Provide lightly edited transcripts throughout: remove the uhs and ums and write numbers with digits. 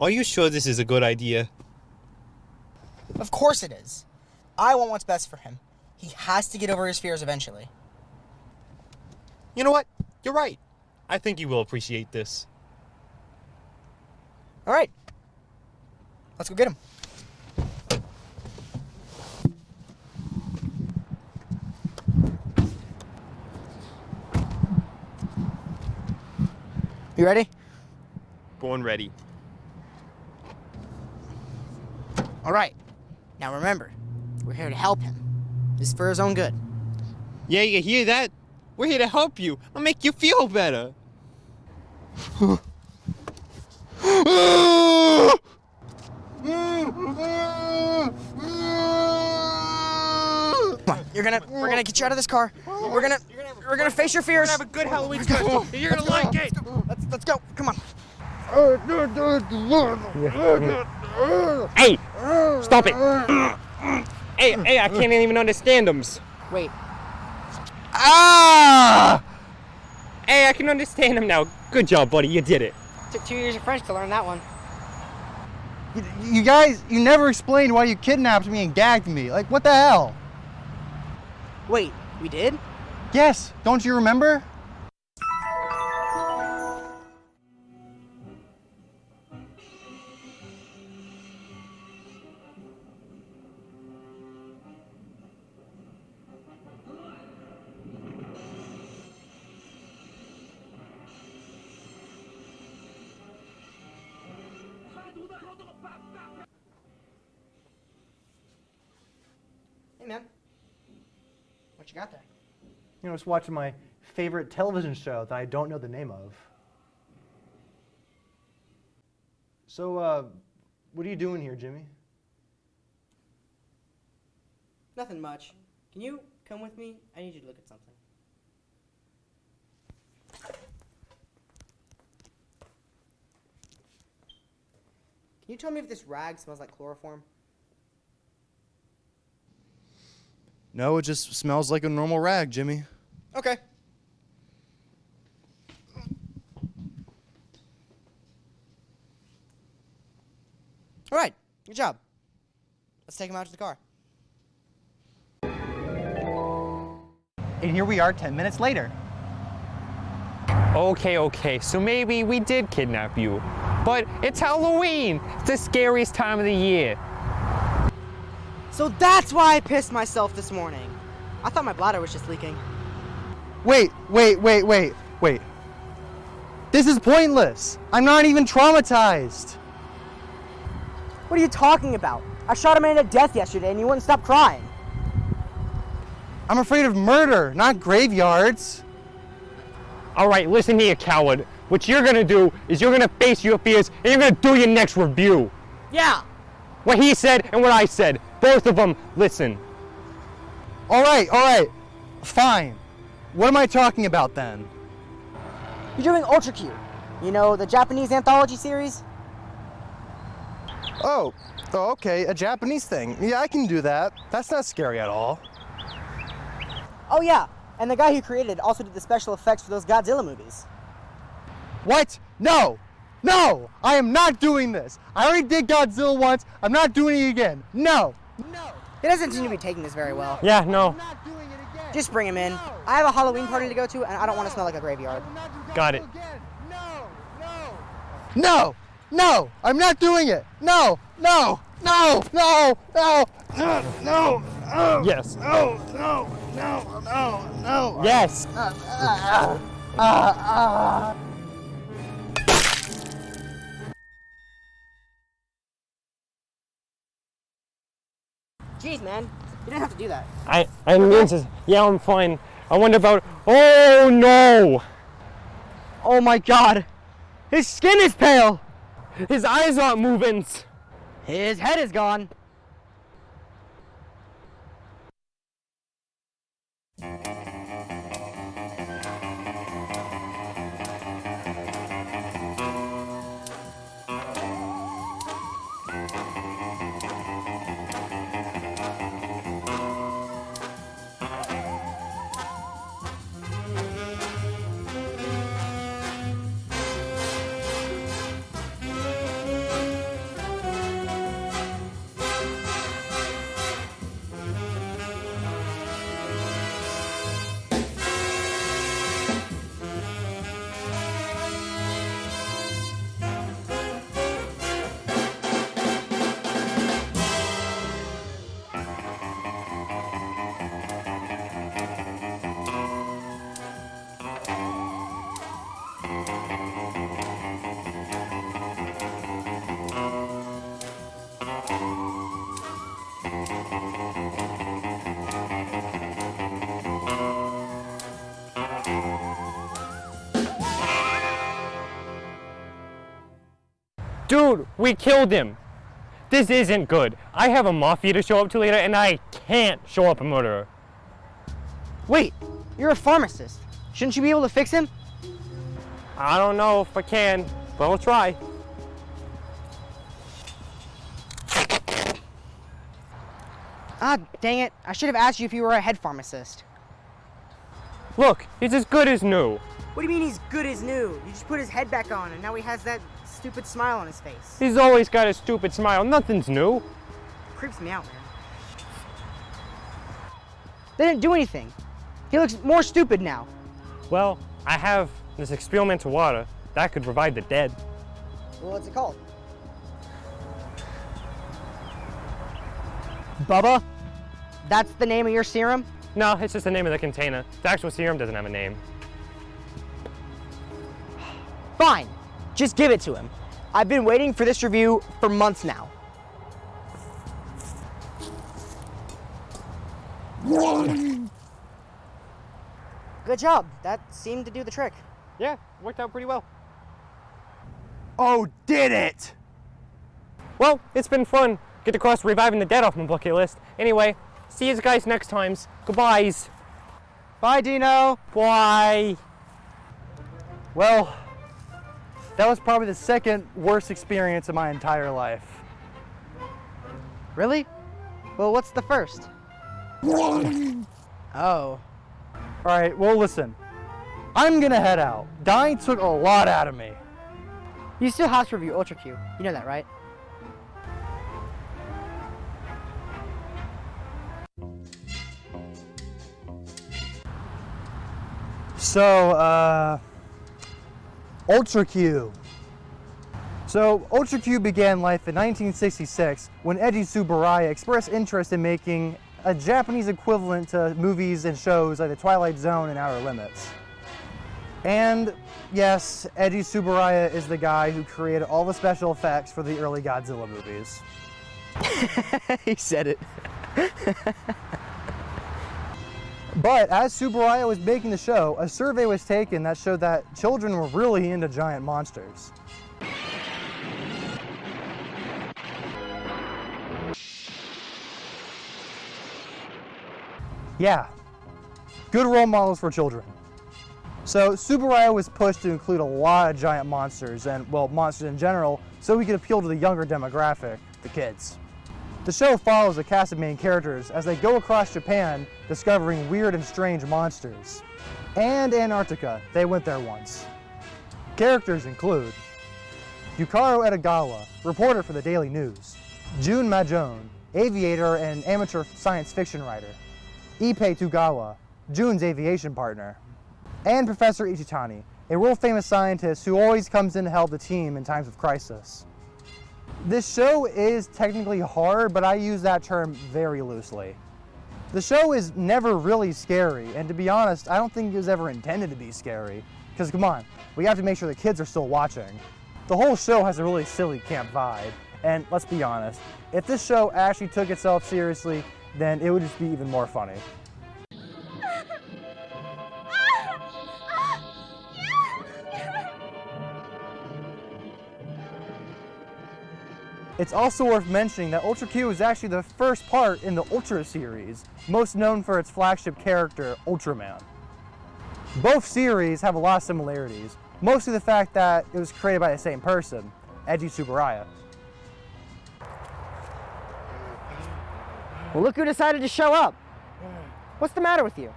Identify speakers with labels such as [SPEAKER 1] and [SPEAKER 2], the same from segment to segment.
[SPEAKER 1] Are you sure this is a good idea?
[SPEAKER 2] Of course it is. I want what's best for him. He has to get over his fears eventually.
[SPEAKER 1] You know what? You're right. I think you will appreciate this.
[SPEAKER 2] All right. Let's go get him. You ready?
[SPEAKER 1] Born ready.
[SPEAKER 2] All right. Now remember, we're here to help him. This is for his own good.
[SPEAKER 1] Yeah, you hear that? We're here to help you. I'll make you feel better.
[SPEAKER 2] Come on, we're gonna get you out of this car. We're gonna face your fears.
[SPEAKER 1] We're gonna have a good Halloween special. You're gonna like it.
[SPEAKER 2] Let's go. Come on.
[SPEAKER 3] Hey, stop it. Hey, I can't even understand them.
[SPEAKER 2] Wait.
[SPEAKER 3] Ah! Hey, I can understand them now. Good job, buddy. You did it.
[SPEAKER 4] Took 2 years of French to learn that one.
[SPEAKER 5] You guys, you never explained why you kidnapped me and gagged me. Like, what the hell?
[SPEAKER 2] Wait, we did?
[SPEAKER 5] Yes, don't you remember?
[SPEAKER 2] Hey, man. What you got there?
[SPEAKER 5] You know, just watching my favorite television show that I don't know the name of. So, what are you doing here, Jimmy?
[SPEAKER 4] Nothing much. Can you come with me? I need you to look at something. Can you tell me if this rag smells like chloroform?
[SPEAKER 5] No, it just smells like a normal rag, Jimmy.
[SPEAKER 2] Okay. All right. Good job. Let's take him out to the car.
[SPEAKER 5] And here we are 10 minutes later.
[SPEAKER 3] Okay. So maybe we did kidnap you. But it's Halloween. It's the scariest time of the year.
[SPEAKER 4] So that's why I pissed myself this morning. I thought my bladder was just leaking.
[SPEAKER 5] Wait. This is pointless. I'm not even traumatized.
[SPEAKER 4] What are you talking about? I shot a man to death yesterday and you wouldn't stop crying.
[SPEAKER 5] I'm afraid of murder, not graveyards.
[SPEAKER 3] All right, listen here, coward. What you're gonna do is you're gonna face your fears and you're gonna do your next review.
[SPEAKER 4] Yeah.
[SPEAKER 3] What he said and what I said. Both of them, listen.
[SPEAKER 5] All right. Fine. What am I talking about then?
[SPEAKER 4] You're doing Ultra Q. You know, the Japanese anthology series?
[SPEAKER 5] Oh, okay, a Japanese thing. Yeah, I can do that. That's not scary at all.
[SPEAKER 4] Oh yeah, and the guy who created it also did the special effects for those Godzilla movies.
[SPEAKER 5] What? No! I am not doing this. I already did Godzilla once. I'm not doing it again. No!
[SPEAKER 4] He doesn't seem to be taking this very well.
[SPEAKER 3] Yeah, no.
[SPEAKER 5] I'm not doing it again.
[SPEAKER 4] Just bring him in. I have a Halloween party to go to, and I don't want to smell like a graveyard.
[SPEAKER 3] Got it.
[SPEAKER 5] No! I'm not doing it. No!
[SPEAKER 3] Yes.
[SPEAKER 5] No!
[SPEAKER 3] Yes.
[SPEAKER 4] Jeez, man. You didn't have to do that.
[SPEAKER 3] I mean to. Yeah, I'm fine. I wonder about. Oh no!
[SPEAKER 4] Oh my god. His skin is pale.
[SPEAKER 3] His eyes aren't moving.
[SPEAKER 4] His head is gone.
[SPEAKER 3] Dude, we killed him. This isn't good. I have a mafia to show up to later, and I can't show up a murderer.
[SPEAKER 4] Wait, you're a pharmacist. Shouldn't you be able to fix him?
[SPEAKER 3] I don't know if I can, but I'll try.
[SPEAKER 4] Ah, dang it. I should have asked you if you were a head pharmacist.
[SPEAKER 3] Look, he's as good as new.
[SPEAKER 4] What do you mean he's good as new? You just put his head back on and now he has that stupid smile on his face.
[SPEAKER 3] He's always got a stupid smile. Nothing's new.
[SPEAKER 4] Creeps me out, man. They didn't do anything. He looks more stupid now.
[SPEAKER 3] Well, I have this experimental water that could revive the dead.
[SPEAKER 4] Well, what's it called?
[SPEAKER 5] Bubba?
[SPEAKER 4] That's the name of your serum?
[SPEAKER 3] No, it's just the name of the container. The actual serum doesn't have a name.
[SPEAKER 4] Fine. Just give it to him. I've been waiting for this review for months now. Good job. That seemed to do the trick.
[SPEAKER 3] Yeah, worked out pretty well.
[SPEAKER 5] Oh, did it?
[SPEAKER 3] Well, it's been fun. Get to cross reviving the dead off my bucket list. Anyway, see you guys next times. Goodbyes.
[SPEAKER 5] Bye, Dino.
[SPEAKER 3] Bye.
[SPEAKER 5] Well, that was probably the second worst experience of my entire life.
[SPEAKER 4] Really? Well, what's the first? Oh.
[SPEAKER 5] All right, well, listen. I'm gonna head out. Dying took a lot out of me.
[SPEAKER 4] You still have to review Ultra Q. You know that, right?
[SPEAKER 5] So, Ultra Q. So, Ultra Q began life in 1966 when Eiji Tsuburaya expressed interest in making a Japanese equivalent to movies and shows like The Twilight Zone and Outer Limits. And yes, Eiji Tsuburaya is the guy who created all the special effects for the early Godzilla movies.
[SPEAKER 4] He said it.
[SPEAKER 5] But as Tsuburaya was making the show, a survey was taken that showed that children were really into giant monsters. Yeah, good role models for children. So Tsuburaya was pushed to include a lot of giant monsters and, well, monsters in general, so he could appeal to the younger demographic, the kids. The show follows a cast of main characters as they go across Japan discovering weird and strange monsters. And Antarctica, they went there once. Characters include Yukaro Edogawa, reporter for the Daily News; Jun Majone, aviator and amateur science fiction writer; Ippei Tugawa, Jun's aviation partner; and Professor Ichitani, a world-famous scientist who always comes in to help the team in times of crisis. This show is technically hard, but I use that term very loosely. The show is never really scary, and to be honest, I don't think it was ever intended to be scary. Because come on, we have to make sure the kids are still watching. The whole show has a really silly camp vibe, and let's be honest, if this show actually took itself seriously, then it would just be even more funny. It's also worth mentioning that Ultra Q is actually the first part in the Ultra series, most known for its flagship character, Ultraman. Both series have a lot of similarities, mostly the fact that it was created by the same person, Eiji Tsuburaya.
[SPEAKER 4] Well, look who decided to show up. What's the matter with you?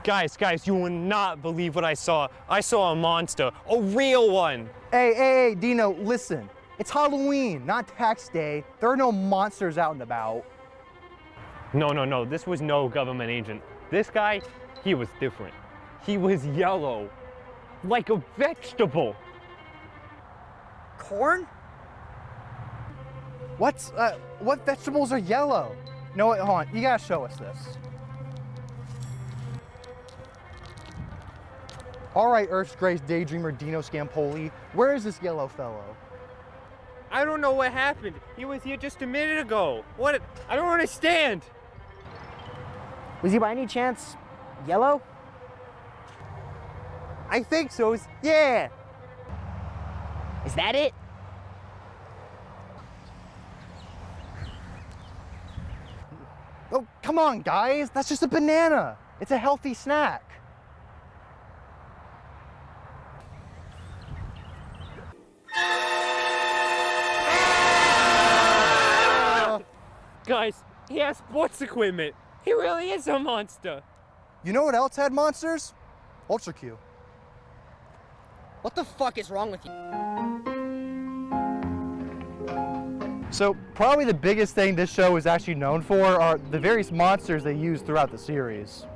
[SPEAKER 3] Guys, you will not believe what I saw. I saw a monster, a real one.
[SPEAKER 5] Hey, Dino, listen. It's Halloween, not tax day. There are no monsters out and about.
[SPEAKER 3] No, this was no government agent. This guy, he was different. He was yellow, like a vegetable.
[SPEAKER 4] Corn?
[SPEAKER 5] What vegetables are yellow? No, wait, hold on, you gotta show us this. All right, Earth's greatest daydreamer Dino Scampoli, where is this yellow fellow?
[SPEAKER 3] I don't know what happened. He was here just a minute ago. What? I don't understand.
[SPEAKER 4] Was he by any chance yellow?
[SPEAKER 5] I think so, yeah.
[SPEAKER 4] Is that it?
[SPEAKER 5] Come on, guys, that's just a banana. It's a healthy snack.
[SPEAKER 3] Guys, he has sports equipment. He really is a monster.
[SPEAKER 5] You know what else had monsters? Ultra Q.
[SPEAKER 2] What the fuck is wrong with you?
[SPEAKER 5] So probably the biggest thing this show is actually known for are the various monsters they use throughout the series.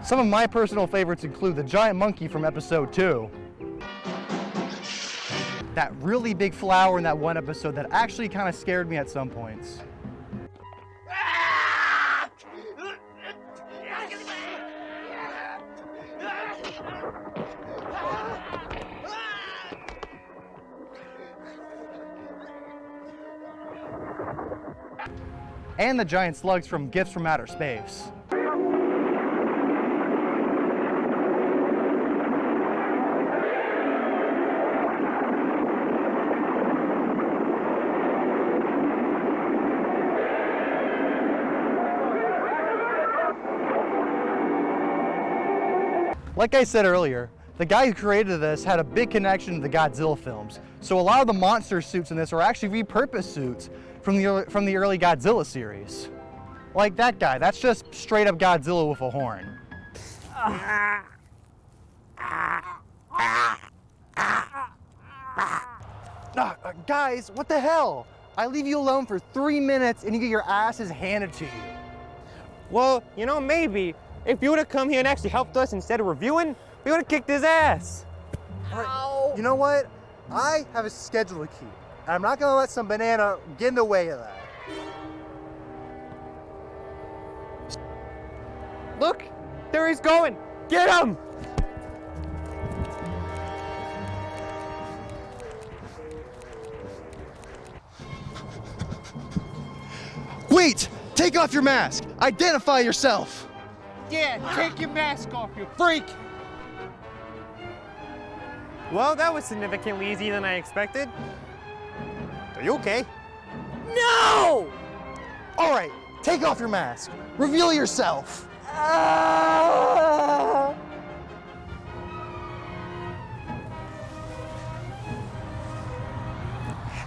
[SPEAKER 5] Some of my personal favorites include the giant monkey from episode 2. That really big flower in that one episode that actually kind of scared me at some points. And the giant slugs from Gifts from Outer Space. Like I said earlier, the guy who created this had a big connection to the Godzilla films. So a lot of the monster suits in this are actually repurposed suits from the early Godzilla series. Like that guy, that's just straight up Godzilla with a horn. Guys, what the hell? I leave you alone for 3 minutes and you get your asses handed to you.
[SPEAKER 3] Well, you know, maybe if you would have come here and actually helped us instead of reviewing, we would have kicked his ass.
[SPEAKER 5] Right. You know what? I have a schedule to keep. And I'm not gonna let some banana get in the way of that.
[SPEAKER 3] Look, there he's going. Get him!
[SPEAKER 5] Wait! Take off your mask! Identify yourself!
[SPEAKER 3] Yeah, take your mask off, you freak! Well, that was significantly easier than I expected. Are you okay?
[SPEAKER 2] No!
[SPEAKER 5] Alright, take off your mask. Reveal yourself.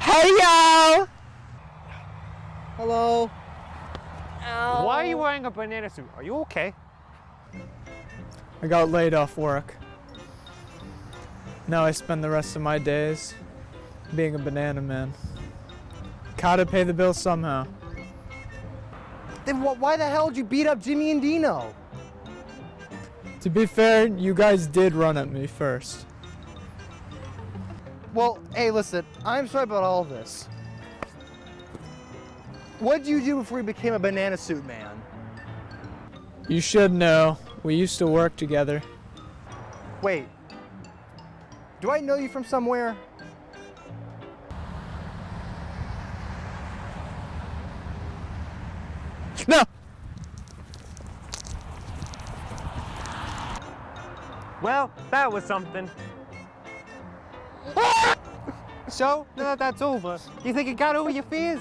[SPEAKER 4] Hey, yo! Hello.
[SPEAKER 3] Why are you wearing a banana suit? Are you okay?
[SPEAKER 6] I got laid off work. Now I spend the rest of my days being a banana man. Gotta pay the bills somehow.
[SPEAKER 5] Then why the hell did you beat up Jimmy and Dino?
[SPEAKER 6] To be fair, you guys did run at me first.
[SPEAKER 5] Well, hey, listen, I'm sorry about all this. What did you do before you became a banana suit man?
[SPEAKER 6] You should know, we used to work together.
[SPEAKER 5] Wait, do I know you from somewhere?
[SPEAKER 6] No!
[SPEAKER 3] Well, that was something. So, now that that's over, you think you got over your fears?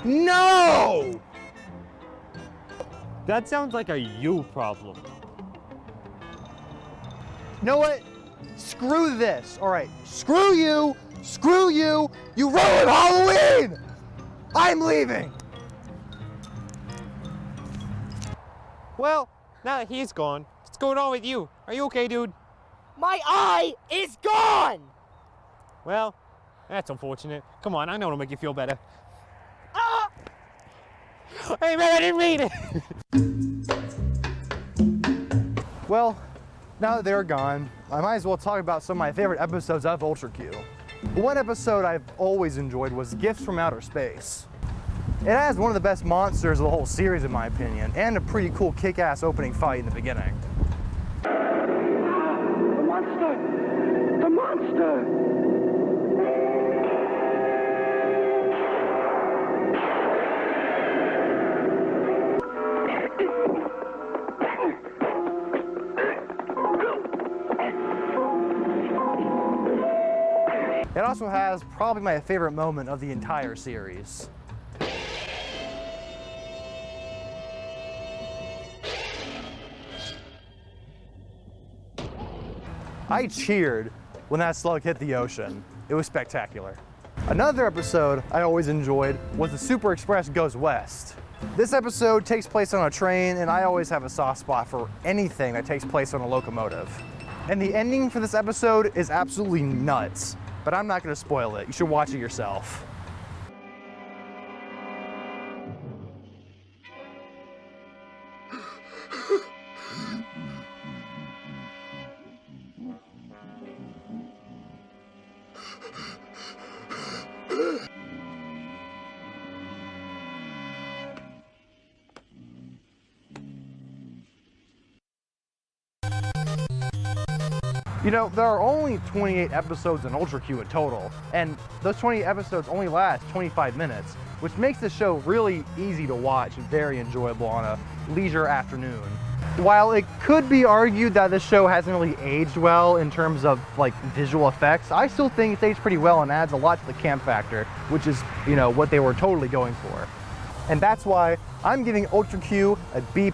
[SPEAKER 5] No!
[SPEAKER 3] That sounds like a you problem.
[SPEAKER 5] You know what? Screw this. All right, screw you, you ruined Halloween! I'm leaving!
[SPEAKER 3] Well, now that he's gone, what's going on with you? Are you okay, dude?
[SPEAKER 2] My eye is gone!
[SPEAKER 3] Well, that's unfortunate. Come on, I know it'll make you feel better.
[SPEAKER 2] Ah!
[SPEAKER 3] Hey man, I didn't mean it!
[SPEAKER 5] Well, now that they're gone, I might as well talk about some of my favorite episodes of Ultra Q. One episode I've always enjoyed was Gifts from Outer Space. It has one of the best monsters of the whole series in my opinion, and a pretty cool kick-ass opening fight in the beginning.
[SPEAKER 7] The monster! The monster!
[SPEAKER 5] It also has probably my favorite moment of the entire series. I cheered when that slug hit the ocean. It was spectacular. Another episode I always enjoyed was the Super Express Goes West. This episode takes place on a train, and I always have a soft spot for anything that takes place on a locomotive. And the ending for this episode is absolutely nuts, but I'm not gonna spoil it. You should watch it yourself. You know, there are only 28 episodes in Ultra Q in total, and those 28 episodes only last 25 minutes, which makes the show really easy to watch and very enjoyable on a leisure afternoon. While it could be argued that this show hasn't really aged well in terms of like visual effects, I still think it's aged pretty well and adds a lot to the camp factor, which is, you know, what they were totally going for. And that's why I'm giving Ultra Q a B+.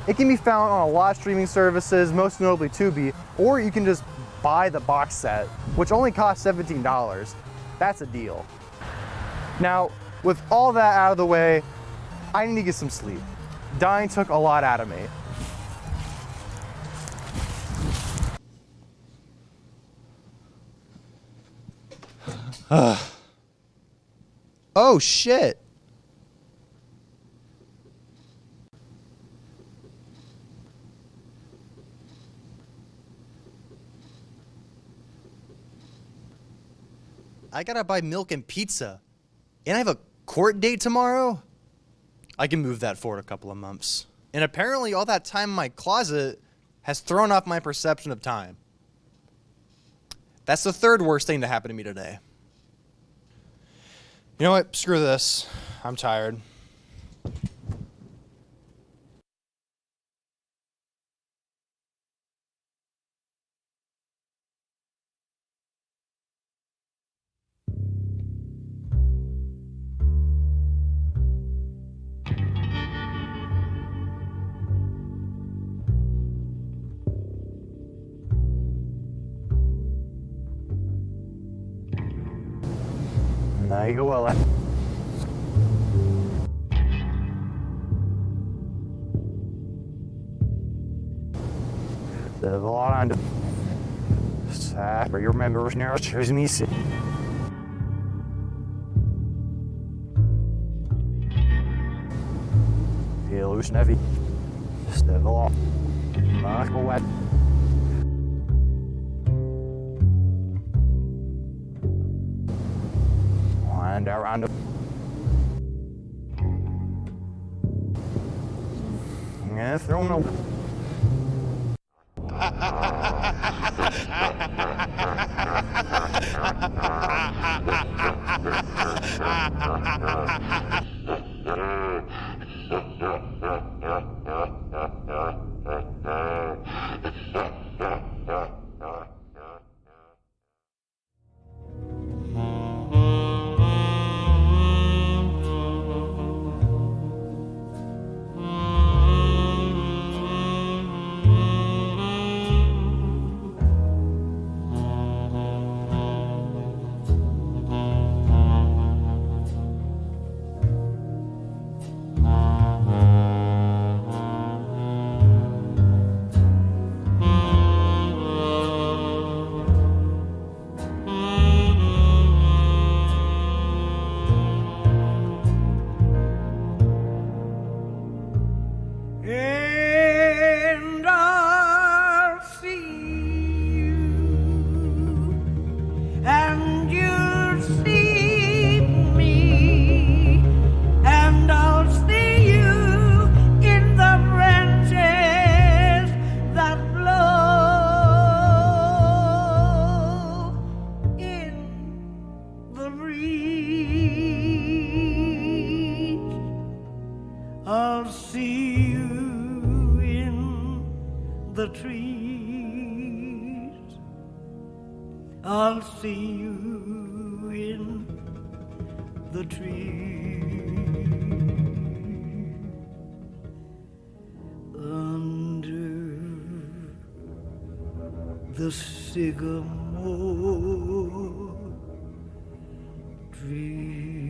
[SPEAKER 5] It can be found on a lot of streaming services, most notably Tubi, or you can just buy the box set, which only costs $17. That's a deal. Now, with all that out of the way, I need to get some sleep. Dying took a lot out of me. Oh shit. I gotta buy milk and pizza. And I have a court date tomorrow? I can move that forward a couple of months. And apparently all that time in my closet has thrown off my perception of time. That's the third worst thing to happen to me today. You know what? Screw this. I'm tired. There you will. The line. You remember now choose me. Illusion heavy. Still off. Mark wet. And around the yeah, throw no.
[SPEAKER 8] I'll see you in the tree under the sycamore tree.